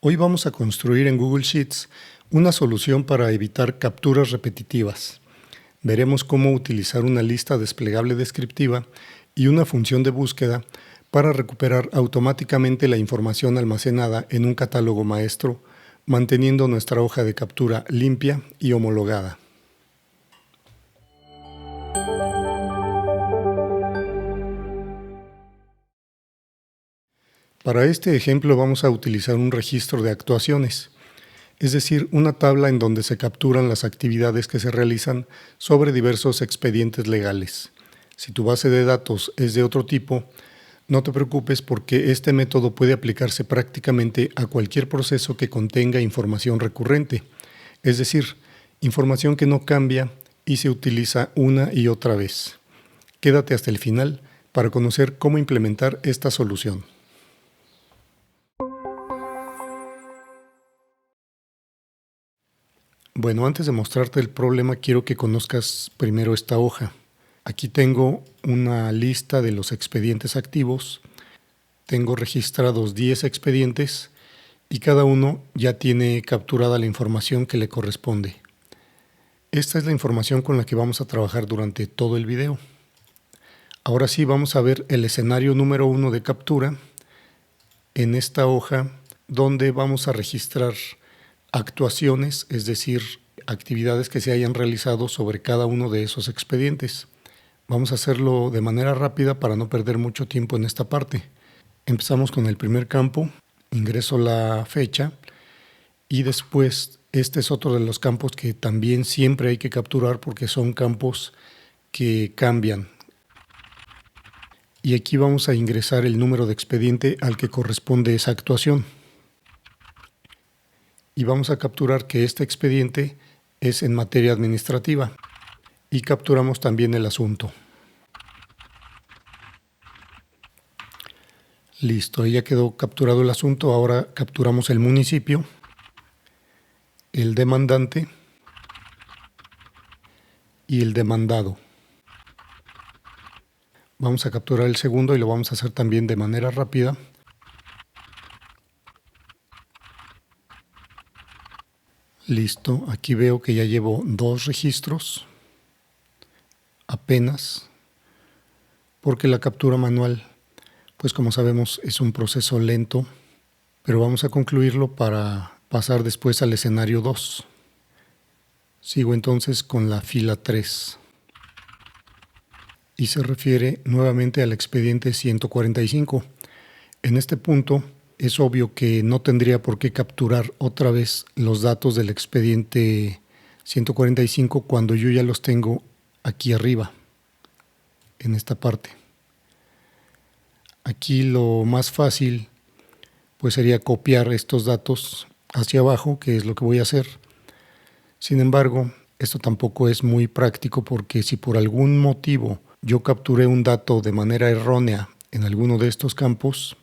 Hoy vamos a construir en Google Sheets una solución para evitar capturas repetitivas. Veremos cómo utilizar una lista desplegable descriptiva y una función de búsqueda para recuperar automáticamente la información almacenada en un catálogo maestro, manteniendo nuestra hoja de captura limpia y homologada. Para este ejemplo vamos a utilizar un registro de actuaciones, es decir, una tabla en donde se capturan las actividades que se realizan sobre diversos expedientes legales. Si tu base de datos es de otro tipo, no te preocupes porque este método puede aplicarse prácticamente a cualquier proceso que contenga información recurrente, es decir, información que no cambia y se utiliza una y otra vez. Quédate hasta el final para conocer cómo implementar esta solución. Bueno, antes de mostrarte el problema, quiero que conozcas primero esta hoja. Aquí tengo una lista de los expedientes activos. Tengo registrados 10 expedientes y cada uno ya tiene capturada la información que le corresponde. Esta es la información con la que vamos a trabajar durante todo el video. Ahora sí, vamos a ver el escenario número 1 de captura en esta hoja donde vamos a registrar actuaciones, es decir, actividades que se hayan realizado sobre cada uno de esos expedientes. Vamos a hacerlo de manera rápida para no perder mucho tiempo en esta parte. Empezamos con el primer campo, ingreso la fecha y después este es otro de los campos que también siempre hay que capturar porque son campos que cambian. Y aquí vamos a ingresar el número de expediente al que corresponde esa actuación. Y vamos a capturar que este expediente es en materia administrativa y capturamos también el asunto. Listo, ya quedó capturado el asunto. Ahora capturamos el municipio, el demandante y el demandado. Vamos a capturar el segundo y lo vamos a hacer también de manera rápida. Listo, aquí veo que ya llevo 2 registros, apenas, porque la captura manual, pues como sabemos, es un proceso lento, pero vamos a concluirlo para pasar después al escenario 2. Sigo entonces con la fila 3 y se refiere nuevamente al expediente 145. En este punto es obvio que no tendría por qué capturar otra vez los datos del expediente 145 cuando yo ya los tengo aquí arriba, en esta parte. Aquí lo más fácil pues sería copiar estos datos hacia abajo, que es lo que voy a hacer. Sin embargo, esto tampoco es muy práctico porque si por algún motivo yo capturé un dato de manera errónea en alguno de estos campos,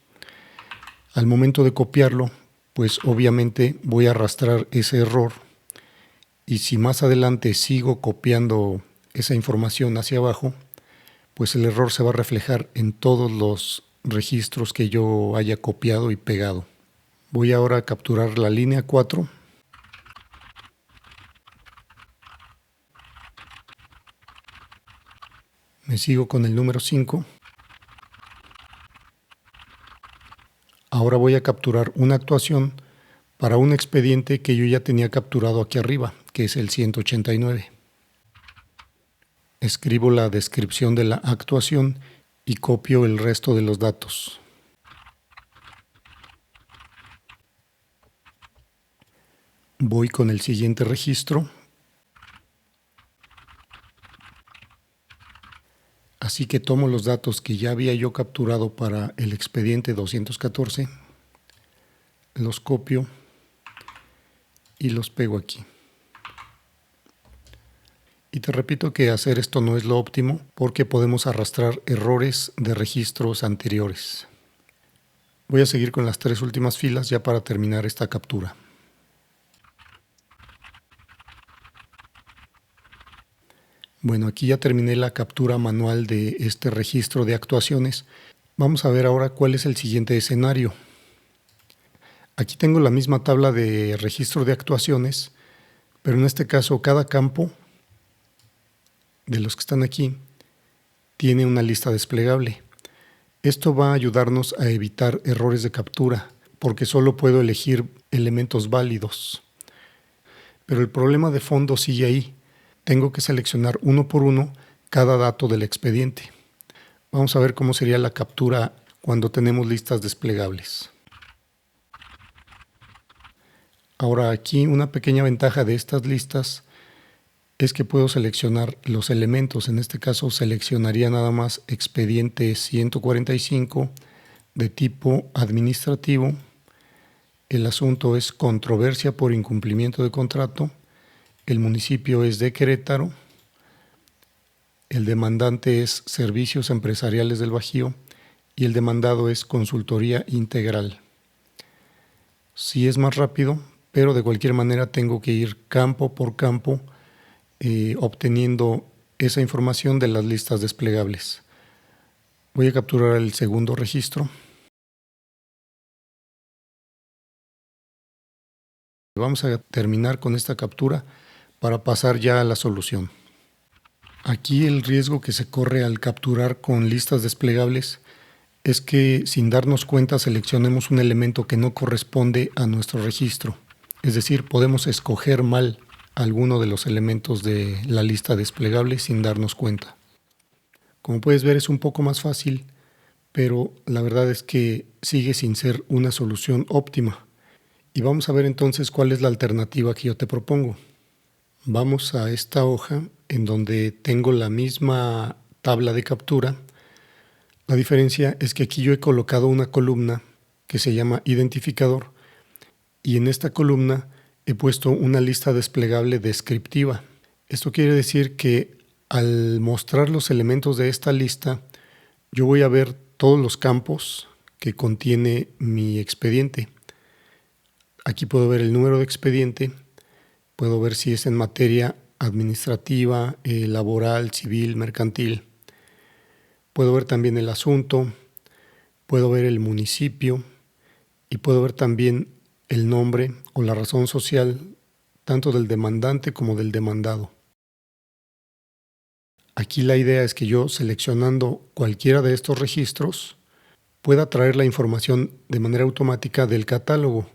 al momento de copiarlo, pues obviamente voy a arrastrar ese error y si más adelante sigo copiando esa información hacia abajo, pues el error se va a reflejar en todos los registros que yo haya copiado y pegado. Voy ahora a capturar la línea 4. Me sigo con el número 5. Ahora voy a capturar una actuación para un expediente que yo ya tenía capturado aquí arriba, que es el 189. Escribo la descripción de la actuación y copio el resto de los datos. Voy con el siguiente registro. Así que tomo los datos que ya había yo capturado para el expediente 214, los copio y los pego aquí. Y te repito que hacer esto no es lo óptimo porque podemos arrastrar errores de registros anteriores. Voy a seguir con las 3 últimas filas ya para terminar esta captura. Bueno, aquí ya terminé la captura manual de este registro de actuaciones. Vamos a ver ahora cuál es el siguiente escenario. Aquí tengo la misma tabla de registro de actuaciones, pero en este caso cada campo de los que están aquí tiene una lista desplegable. Esto va a ayudarnos a evitar errores de captura, porque solo puedo elegir elementos válidos. Pero el problema de fondo sigue ahí. Tengo que seleccionar uno por uno cada dato del expediente. Vamos a ver cómo sería la captura cuando tenemos listas desplegables. Ahora aquí una pequeña ventaja de estas listas es que puedo seleccionar los elementos. En este caso seleccionaría nada más expediente 145 de tipo administrativo. El asunto es controversia por incumplimiento de contrato. El municipio es de Querétaro. El demandante es Servicios Empresariales del Bajío y el demandado es Consultoría Integral. Sí es más rápido, pero de cualquier manera tengo que ir campo por campo obteniendo esa información de las listas desplegables. Voy a capturar el segundo registro. Vamos a terminar con esta captura para pasar ya a la solución. Aquí el riesgo que se corre al capturar con listas desplegables es que sin darnos cuenta seleccionemos un elemento que no corresponde a nuestro registro. Es decir, podemos escoger mal alguno de los elementos de la lista desplegable sin darnos cuenta. Como puedes ver, es un poco más fácil, pero la verdad es que sigue sin ser una solución óptima. Y vamos a ver entonces cuál es la alternativa que yo te propongo. Vamos a esta hoja en donde tengo la misma tabla de captura. La diferencia es que aquí yo he colocado una columna que se llama identificador y en esta columna he puesto una lista desplegable descriptiva. Esto quiere decir que al mostrar los elementos de esta lista, yo voy a ver todos los campos que contiene mi expediente. Aquí puedo ver el número de expediente, puedo ver si es en materia administrativa, laboral, civil, mercantil. Puedo ver también el asunto, puedo ver el municipio y puedo ver también el nombre o la razón social tanto del demandante como del demandado. Aquí la idea es que yo, seleccionando cualquiera de estos registros, pueda traer la información de manera automática del catálogo.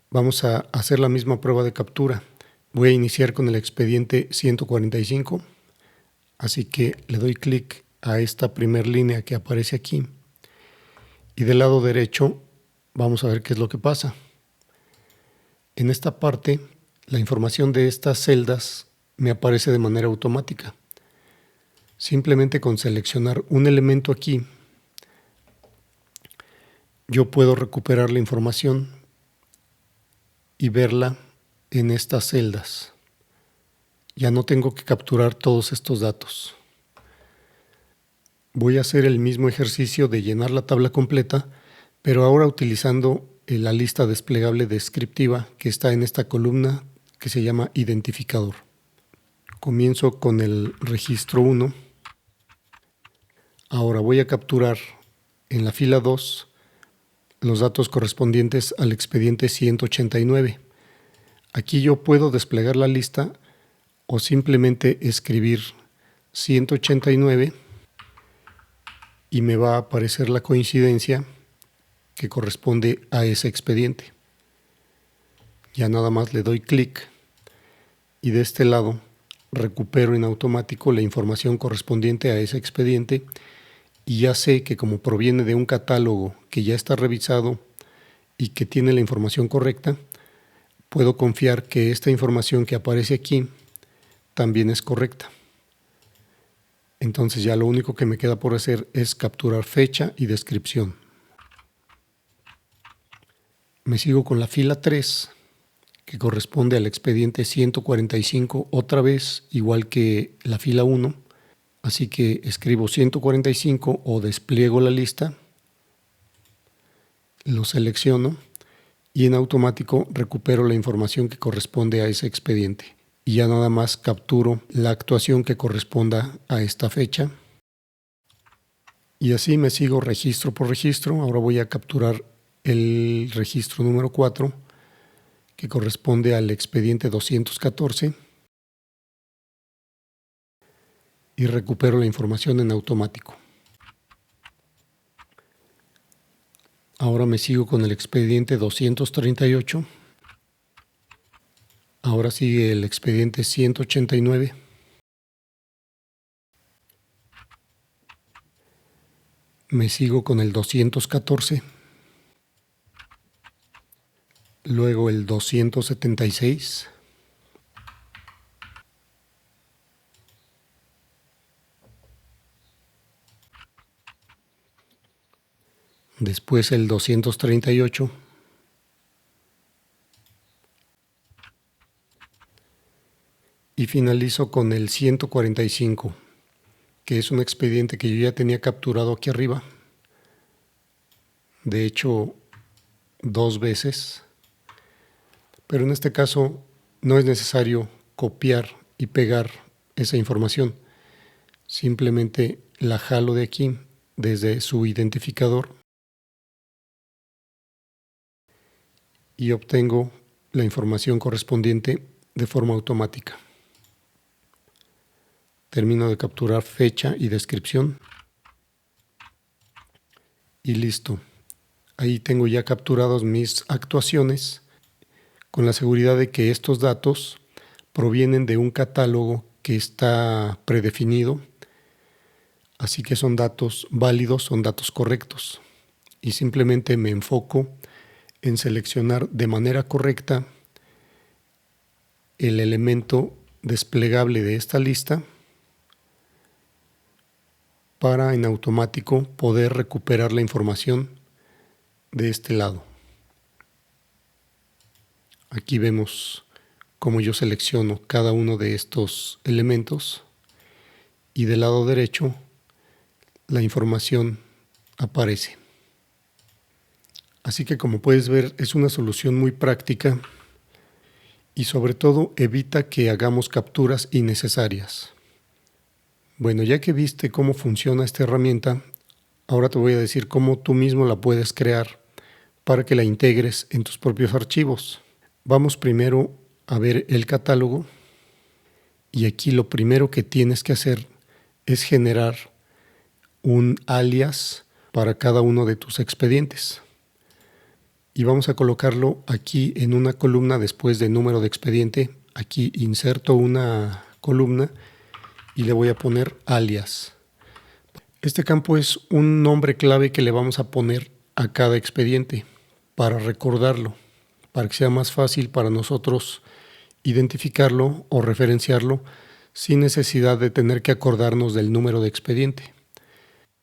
Vamos a hacer la misma prueba de captura. Voy a iniciar con el expediente 145, así que le doy clic a esta primera línea que aparece aquí y del lado derecho vamos a ver qué es lo que pasa. En esta parte, la información de estas celdas me aparece de manera automática. Simplemente con seleccionar un elemento aquí, yo puedo recuperar la información y verla en estas celdas. Ya no tengo que capturar todos estos datos. Voy a hacer el mismo ejercicio de llenar la tabla completa, pero ahora utilizando la lista desplegable descriptiva que está en esta columna que se llama identificador. Comienzo con el registro 1. Ahora voy a capturar en la fila 2 los datos correspondientes al expediente 189. Aquí yo puedo desplegar la lista o simplemente escribir 189 y me va a aparecer la coincidencia que corresponde a ese expediente. Ya nada más le doy clic y de este lado recupero en automático la información correspondiente a ese expediente y ya sé que como proviene de un catálogo que ya está revisado y que tiene la información correcta, puedo confiar que esta información que aparece aquí también es correcta. Entonces ya lo único que me queda por hacer es capturar fecha y descripción. Me sigo con la fila 3, que corresponde al expediente 145, otra vez igual que la fila 1. Así que escribo 145 o despliego la lista, lo selecciono y en automático recupero la información que corresponde a ese expediente. Y ya nada más capturo la actuación que corresponda a esta fecha. Y así me sigo registro por registro. Ahora voy a capturar el registro número 4, que corresponde al expediente 214, y recupero la información en automático. Ahora me sigo con el expediente 238. Ahora sigue el expediente 189. Me sigo con el 214. Luego el 276. Después el 238. Y finalizo con el 145, que es un expediente que yo ya tenía capturado aquí arriba. De hecho, 2 veces. Pero en este caso no es necesario copiar y pegar esa información. Simplemente la jalo de aquí desde su identificador y obtengo la información correspondiente de forma automática. Termino de capturar fecha y descripción y listo. Ahí tengo ya capturados mis actuaciones con la seguridad de que estos datos provienen de un catálogo que está predefinido, así que son datos válidos, son datos correctos. Y simplemente me enfoco en seleccionar de manera correcta el elemento desplegable de esta lista para en automático poder recuperar la información de este lado. Aquí vemos cómo yo selecciono cada uno de estos elementos y del lado derecho la información aparece. Así que como puedes ver es una solución muy práctica y sobre todo evita que hagamos capturas innecesarias. Bueno, ya que viste cómo funciona esta herramienta, ahora te voy a decir cómo tú mismo la puedes crear para que la integres en tus propios archivos. Vamos primero a ver el catálogo y aquí lo primero que tienes que hacer es generar un alias para cada uno de tus expedientes. Y vamos a colocarlo aquí en una columna después de número de expediente. Aquí inserto una columna y le voy a poner alias. Este campo es un nombre clave que le vamos a poner a cada expediente para recordarlo, para que sea más fácil para nosotros identificarlo o referenciarlo sin necesidad de tener que acordarnos del número de expediente.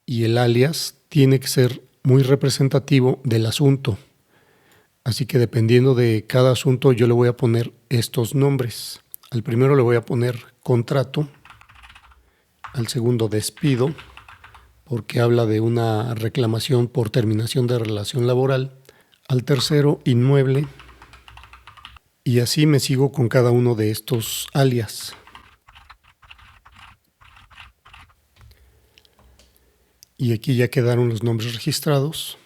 Y el alias tiene que ser muy representativo del asunto. Así que dependiendo de cada asunto yo le voy a poner estos nombres. Al primero le voy a poner contrato, al segundo despido, porque habla de una reclamación por terminación de relación laboral, al tercero inmueble, y así me sigo con cada uno de estos alias. Y aquí ya quedaron los nombres registrados.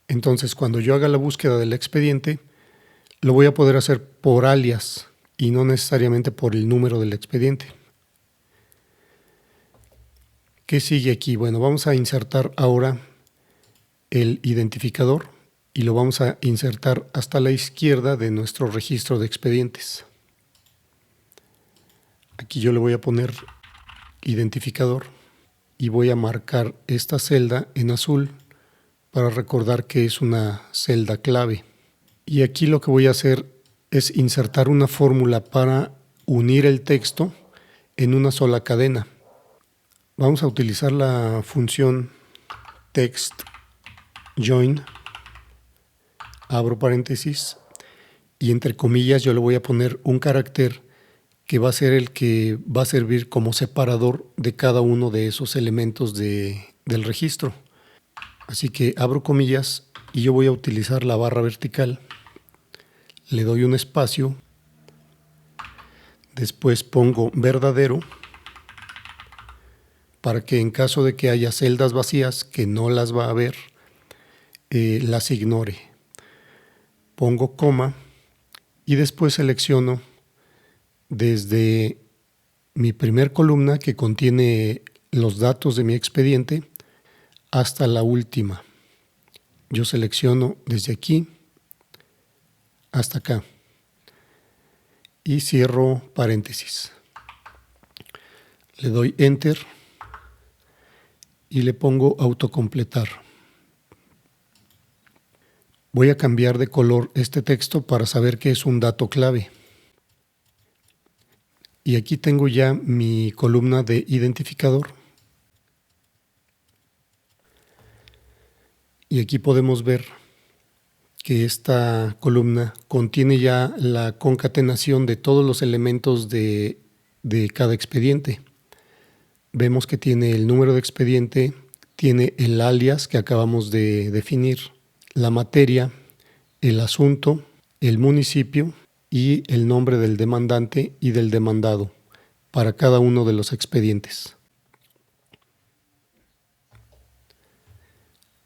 Entonces, cuando yo haga la búsqueda del expediente, lo voy a poder hacer por alias y no necesariamente por el número del expediente. ¿Qué sigue aquí? Bueno, vamos a insertar ahora el identificador y lo vamos a insertar hasta la izquierda de nuestro registro de expedientes. Aquí yo le voy a poner identificador y voy a marcar esta celda en azul para recordar que es una celda clave. Y aquí lo que voy a hacer es insertar una fórmula para unir el texto en una sola cadena. Vamos a utilizar la función text join, abro paréntesis y entre comillas yo le voy a poner un carácter que va a ser el que va a servir como separador de cada uno de esos elementos del registro. Así que abro comillas y yo voy a utilizar la barra vertical, le doy un espacio, después pongo verdadero, para que en caso de que haya celdas vacías que no las va a ver, las ignore. Pongo coma y después selecciono desde mi primer columna que contiene los datos de mi expediente hasta la última. Yo selecciono desde aquí hasta acá y cierro paréntesis. Le doy Enter y le pongo autocompletar. Voy a cambiar de color este texto para saber que es un dato clave. Y aquí tengo ya mi columna de identificador. Y aquí podemos ver que esta columna contiene ya la concatenación de todos los elementos de cada expediente. Vemos que tiene el número de expediente, tiene el alias que acabamos de definir, la materia, el asunto, el municipio y el nombre del demandante y del demandado para cada uno de los expedientes.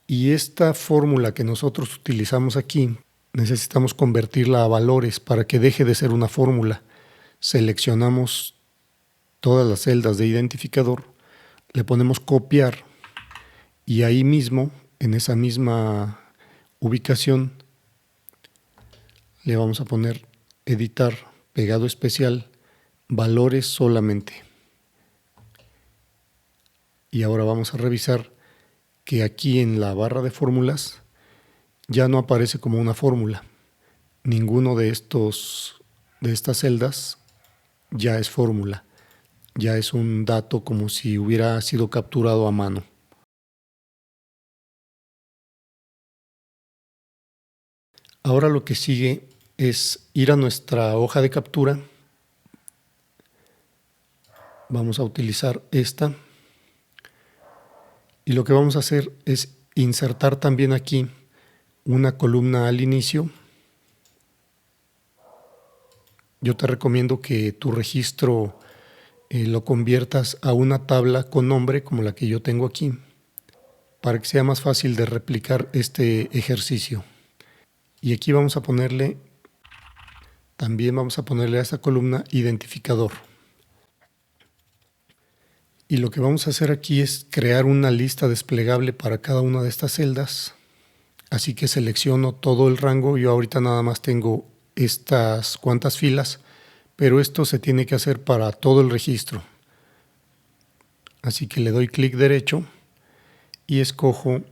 Y esta fórmula que nosotros utilizamos aquí, necesitamos convertirla a valores para que deje de ser una fórmula. Seleccionamos todas las celdas de identificador, le ponemos copiar y ahí mismo, en esa misma ubicación, le vamos a poner editar, pegado especial, valores solamente. Y ahora vamos a revisar que aquí en la barra de fórmulas ya no aparece como una fórmula. Ninguno de estas celdas ya es fórmula. Ya es un dato como si hubiera sido capturado a mano. Ahora lo que sigue es ir a nuestra hoja de captura. Vamos a utilizar esta. Y lo que vamos a hacer es insertar también aquí una columna al inicio. Yo te recomiendo que tu registro lo conviertas a una tabla con nombre como la que yo tengo aquí, para que sea más fácil de replicar este ejercicio. Y aquí también vamos a ponerle a esta columna identificador. Y lo que vamos a hacer aquí es crear una lista desplegable para cada una de estas celdas. Así que selecciono todo el rango. Yo ahorita nada más tengo estas cuantas filas, pero esto se tiene que hacer para todo el registro. Así que le doy clic derecho y escojo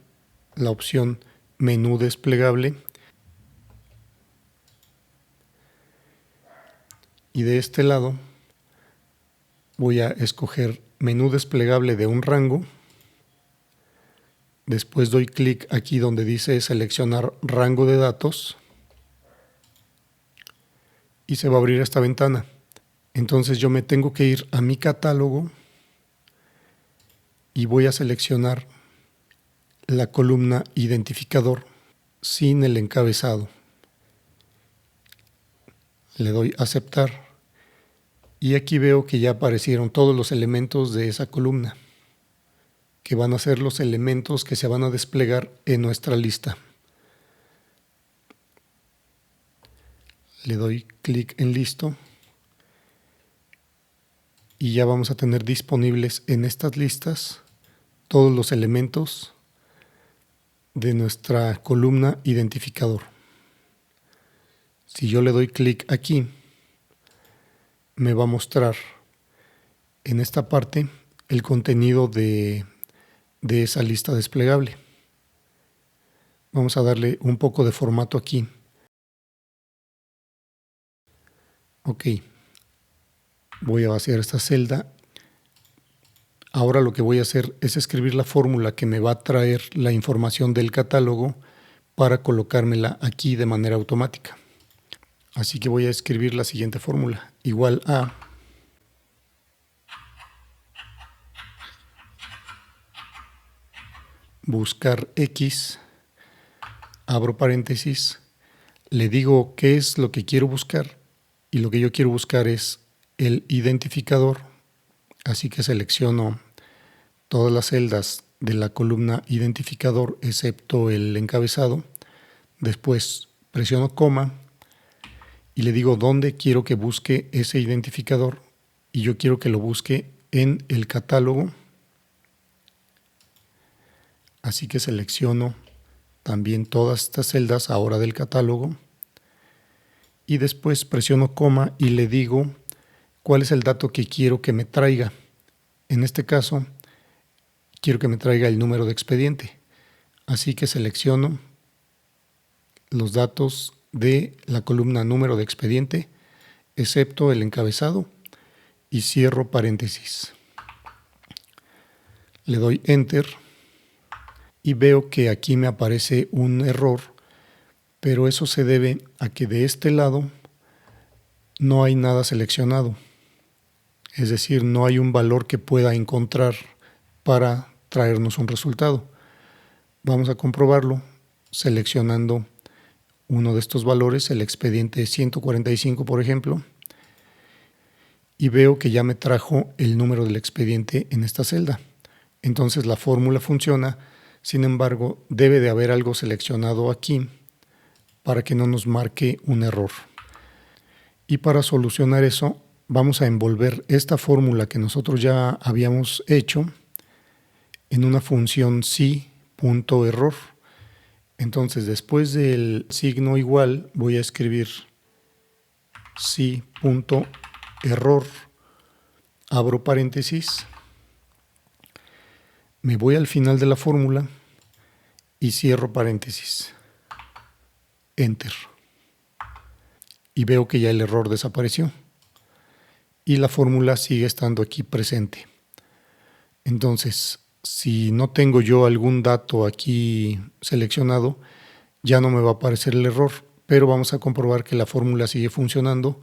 la opción menú desplegable. Y de este lado voy a escoger menú desplegable de un rango. Después doy clic aquí donde dice seleccionar rango de datos y se va a abrir esta ventana. Entonces yo me tengo que ir a mi catálogo y voy a seleccionar la columna identificador sin el encabezado. Le doy aceptar y aquí veo que ya aparecieron todos los elementos de esa columna, que van a ser los elementos que se van a desplegar en nuestra lista. Le doy clic en listo y ya vamos a tener disponibles en estas listas todos los elementos de nuestra columna identificador. Si yo le doy clic aquí, me va a mostrar en esta parte el contenido de esa lista desplegable. Vamos a darle un poco de formato aquí. Ok, voy a vaciar esta celda. Ahora lo que voy a hacer es escribir la fórmula que me va a traer la información del catálogo para colocármela aquí de manera automática. Así que voy a escribir la siguiente fórmula, igual a buscar X, abro paréntesis, le digo qué es lo que quiero buscar y lo que yo quiero buscar es el identificador, así que selecciono todas las celdas de la columna identificador excepto el encabezado. Después presiono coma y le digo dónde quiero que busque ese identificador, y yo quiero que lo busque en el catálogo. Así que selecciono también todas estas celdas ahora del catálogo y después presiono coma y le digo cuál es el dato que quiero que me traiga. En este caso, quiero que me traiga el número de expediente. Así que selecciono los datos de la columna número de expediente, excepto el encabezado, y cierro paréntesis. Le doy Enter y veo que aquí me aparece un error, pero eso se debe a que de este lado no hay nada seleccionado. Es decir, no hay un valor que pueda encontrar para traernos un resultado. Vamos a comprobarlo seleccionando uno de estos valores, el expediente 145, por ejemplo, y veo que ya me trajo el número del expediente en esta celda. Entonces la fórmula funciona, sin embargo, debe de haber algo seleccionado aquí para que no nos marque un error. Y para solucionar eso, vamos a envolver esta fórmula que nosotros ya habíamos hecho en una función si.error. Entonces, después del signo igual, voy a escribir si.error, abro paréntesis, me voy al final de la fórmula y cierro paréntesis. Enter. Y veo que ya el error desapareció y la fórmula sigue estando aquí presente. Entonces, si no tengo yo algún dato aquí seleccionado, ya no me va a aparecer el error, pero vamos a comprobar que la fórmula sigue funcionando.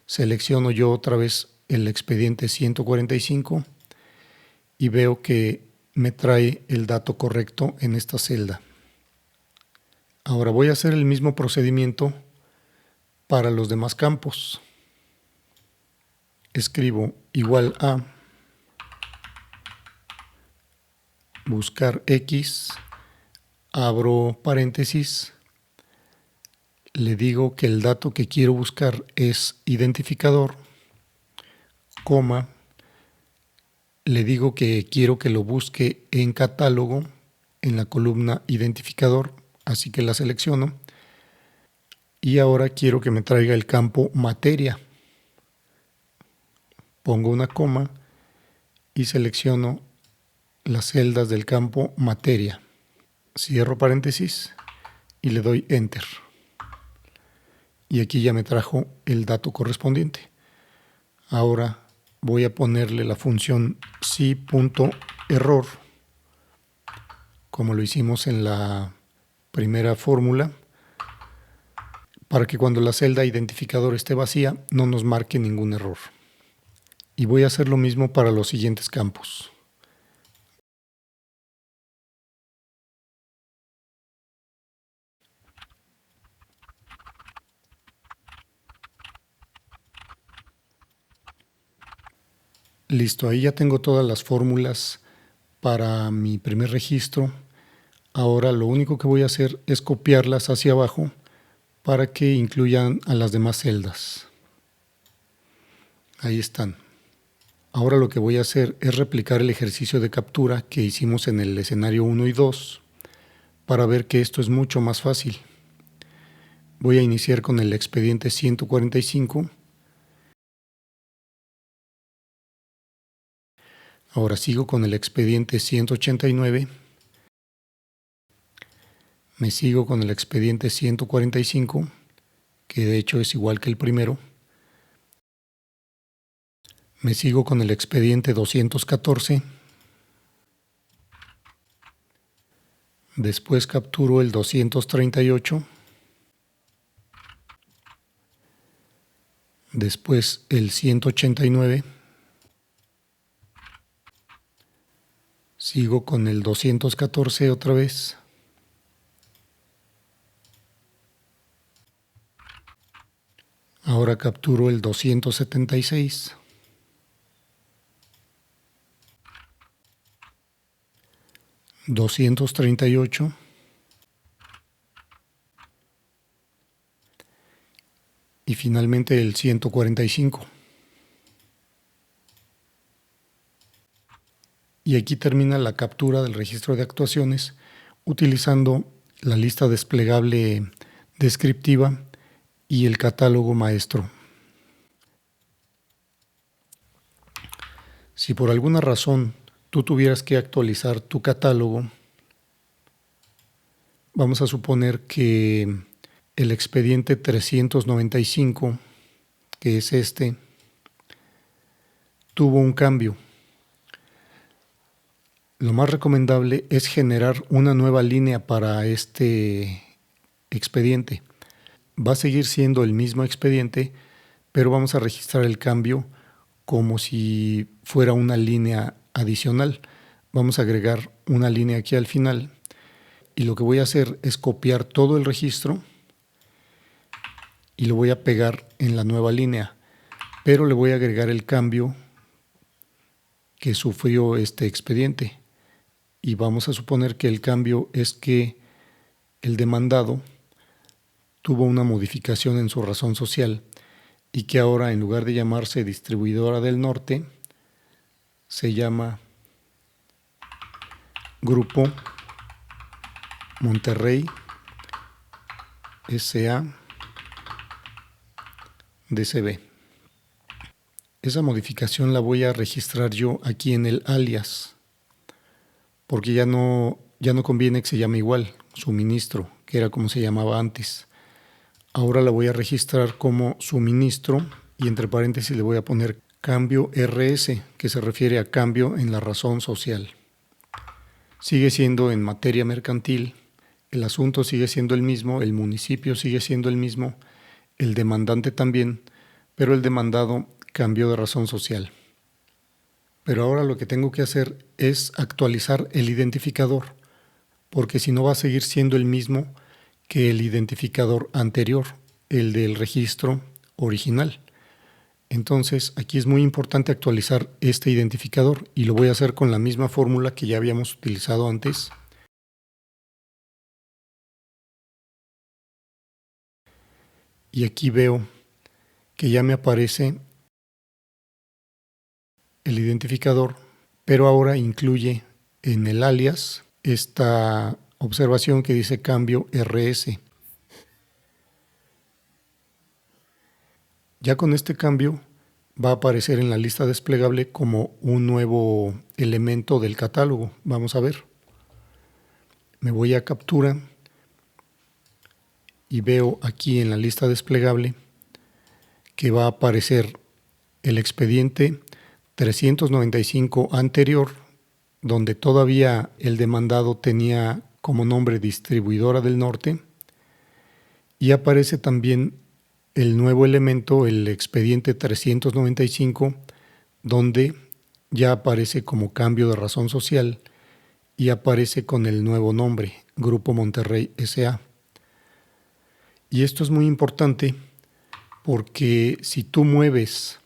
Selecciono yo otra vez el expediente 145 y veo que me trae el dato correcto en esta celda. Ahora voy a hacer el mismo procedimiento para los demás campos. Escribo igual a buscar X, abro paréntesis, le digo que el dato que quiero buscar es identificador, coma, le digo que quiero que lo busque en catálogo, en la columna identificador, así que la selecciono, y ahora quiero que me traiga el campo materia. Pongo una coma y selecciono las celdas del campo materia. Cierro paréntesis y le doy Enter. Y aquí ya me trajo el dato correspondiente. Ahora voy a ponerle la función si.error, como lo hicimos en la primera fórmula, para que cuando la celda identificador esté vacía no nos marque ningún error. Y voy a hacer lo mismo para los siguientes campos. Listo, ahí ya tengo todas las fórmulas para mi primer registro. Ahora lo único que voy a hacer es copiarlas hacia abajo para que incluyan a las demás celdas. Ahí están. Ahora lo que voy a hacer es replicar el ejercicio de captura que hicimos en el escenario 1 y 2 para ver que esto es mucho más fácil. Voy a iniciar con el expediente 145. Ahora sigo con el expediente 189. Me sigo con el expediente 145, que de hecho es igual que el primero. Me sigo con el expediente 214. Después capturo el 238. Después el 189. Sigo con el 214 otra vez. Ahora capturo el 276. 238 y finalmente el 145. Y aquí termina la captura del registro de actuaciones utilizando la lista desplegable descriptiva y el catálogo maestro. Si por alguna razón tú tuvieras que actualizar tu catálogo, vamos a suponer que el expediente 395, que es este, tuvo un cambio. Lo más recomendable es generar una nueva línea para este expediente. Va a seguir siendo el mismo expediente, pero vamos a registrar el cambio como si fuera una línea adicional. Vamos a agregar una línea aquí al final y lo que voy a hacer es copiar todo el registro y lo voy a pegar en la nueva línea, pero le voy a agregar el cambio que sufrió este expediente. Y vamos a suponer que el cambio es que el demandado tuvo una modificación en su razón social y que ahora, en lugar de llamarse Distribuidora del Norte, se llama Grupo Monterrey S.A. DCB. Esa modificación la voy a registrar yo aquí en el alias, porque ya no conviene que se llame igual, suministro, que era como se llamaba antes. Ahora la voy a registrar como suministro y entre paréntesis le voy a poner cambio RS, que se refiere a cambio en la razón social. Sigue siendo en materia mercantil, el asunto sigue siendo el mismo, el municipio sigue siendo el mismo, el demandante también, pero el demandado cambió de razón social. Pero ahora lo que tengo que hacer es actualizar el identificador, porque si no va a seguir siendo el mismo que el identificador anterior, el del registro original. Entonces aquí es muy importante actualizar este identificador y lo voy a hacer con la misma fórmula que ya habíamos utilizado antes. Y aquí veo que ya me aparece el identificador, pero ahora incluye en el alias esta observación que dice cambio RS. Ya con este cambio va a aparecer en la lista desplegable como un nuevo elemento del catálogo. Vamos a ver. Me voy a captura y veo aquí en la lista desplegable que va a aparecer el expediente 395 anterior, donde todavía el demandado tenía como nombre Distribuidora del Norte, y aparece también el nuevo elemento, el expediente 395, donde ya aparece como cambio de razón social y aparece con el nuevo nombre, Grupo Monterrey S.A. Y esto es muy importante porque si tú mueves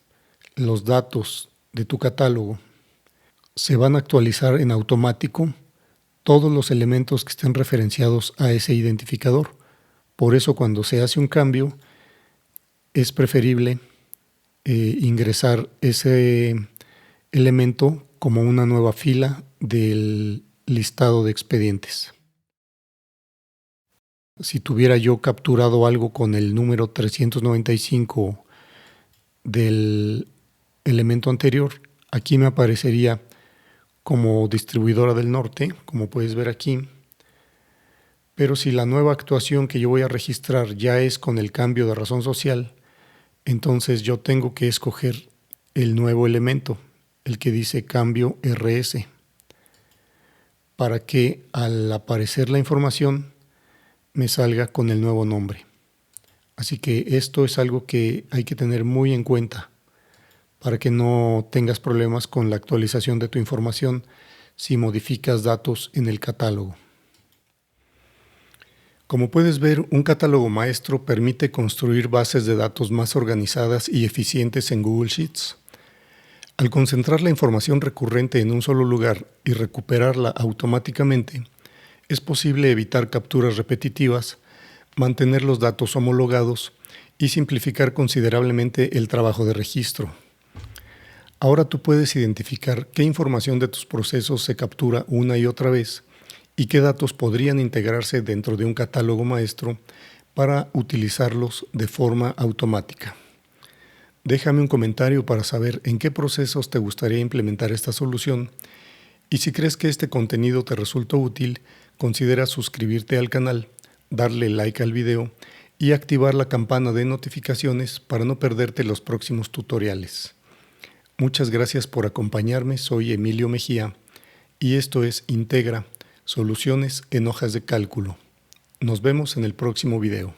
los datos de tu catálogo, se van a actualizar en automático todos los elementos que estén referenciados a ese identificador. Por eso cuando se hace un cambio es preferible ingresar ese elemento como una nueva fila del listado de expedientes. Si tuviera yo capturado algo con el número 395 del elemento anterior, aquí me aparecería como Distribuidora del Norte, como puedes ver aquí. Pero si la nueva actuación que yo voy a registrar ya es con el cambio de razón social, entonces yo tengo que escoger el nuevo elemento, el que dice cambio RS, para que al aparecer la información me salga con el nuevo nombre. Así que esto es algo que hay que tener muy en cuenta para que no tengas problemas con la actualización de tu información si modificas datos en el catálogo. Como puedes ver, un catálogo maestro permite construir bases de datos más organizadas y eficientes en Google Sheets. Al concentrar la información recurrente en un solo lugar y recuperarla automáticamente, es posible evitar capturas repetitivas, mantener los datos homologados y simplificar considerablemente el trabajo de registro. Ahora tú puedes identificar qué información de tus procesos se captura una y otra vez y qué datos podrían integrarse dentro de un catálogo maestro para utilizarlos de forma automática. Déjame un comentario para saber en qué procesos te gustaría implementar esta solución y si crees que este contenido te resultó útil, considera suscribirte al canal, darle like al video y activar la campana de notificaciones para no perderte los próximos tutoriales. Muchas gracias por acompañarme, soy Emilio Mejía y esto es Integra, soluciones en hojas de cálculo. Nos vemos en el próximo video.